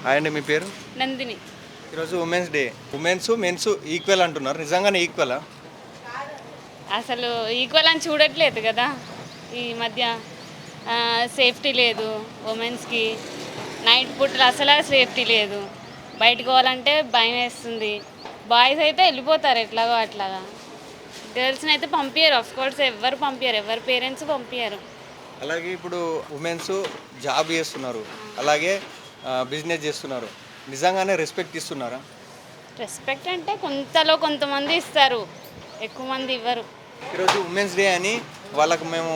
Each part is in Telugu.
హాయ్ అండి, మీ పేరు? నందిని. ఈరోజు ఉమెన్స్ డే. మెన్స్ ఈక్వల్ అంటున్నారు. నిజంగానే ఈక్వలా? అసలు ఈక్వల్ అని చూడట్లేదు కదా ఈ మధ్య. సేఫ్టీ లేదు ఉమెన్స్కి. నైట్ పూటలు అసలు సేఫ్టీ లేదు. బయటకు పోవాలంటే భయం వేస్తుంది. బాయ్స్ అయితే వెళ్ళిపోతారు ఎట్లాగో అట్లాగా. గర్ల్స్ని అయితే పంపించరు, ఆఫ్ కోర్స్ ఎవరు పంపించరు, ఎవరి పేరెంట్స్ పంపించరు. అలాగే ఇప్పుడు ఉమెన్స్ జాబ్ చేస్తున్నారు, అలాగే బిజినెస్ చేస్తున్నారు. నిజంగానే రెస్పెక్ట్ ఇస్తున్నారా? రెస్పెక్ట్ అంటే కొంతలో కొంతమంది ఇస్తారు, ఎక్కువ మంది ఇవ్వరు. ఈరోజు ఉమెన్స్ డే అని వాళ్ళకు మేము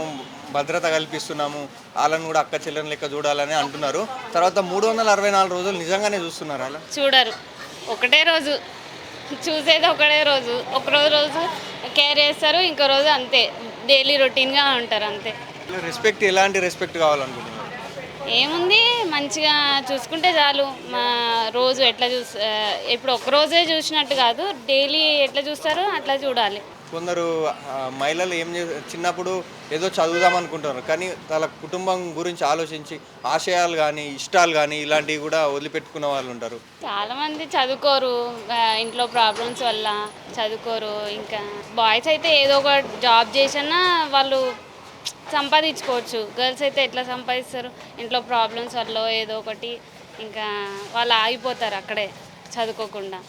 భద్రత కల్పిస్తున్నాము, వాళ్ళని కూడా అక్క చెల్లెని లెక్క చూడాలని అంటున్నారు. తర్వాత 364 రోజులు నిజంగానే చూస్తున్నారు అలా? చూడరు. ఒకటే రోజు చూసేది, ఒకటే రోజు. ఒక రోజు కేర్ చేస్తారు, ఇంకో రోజు అంతే, డైలీ రొటీన్గా ఉంటారు అంతే. రెస్పెక్ట్ ఎలాంటి రెస్పెక్ట్ కావాలనుకుంటున్నారు? ఏముంది, మంచిగా చూసుకుంటే చాలు. మా రోజు ఎట్లా ఇప్పుడు ఒక రోజే చూసినట్టు కాదు, డైలీ ఎట్లా చూస్తారో అట్లా చూడాలి. కొందరు మహిళలు చిన్నప్పుడు ఏదో చదువుదాం అనుకుంటున్నారు, కానీ వాళ్ళ కుటుంబం గురించి ఆలోచించి ఆశయాలు కానీ ఇష్టాలు కానీ ఇలాంటివి కూడా వదిలిపెట్టుకున్న వాళ్ళు ఉంటారు. చాలామంది చదువుకోరు, ఇంట్లో ప్రాబ్లమ్స్ వల్ల చదువుకోరు. ఇంకా బాయ్స్ అయితే ఏదో ఒక జాబ్ చేసినా వాళ్ళు సంపాదించుకోవచ్చు. గర్ల్స్ అయితే ఎట్లా సంపాదిస్తారు? ఇంట్లో ప్రాబ్లమ్స్ వల్ల ఏదో ఒకటి, ఇంకా వాళ్ళు ఆగిపోతారు అక్కడే చదువుకోకుండా.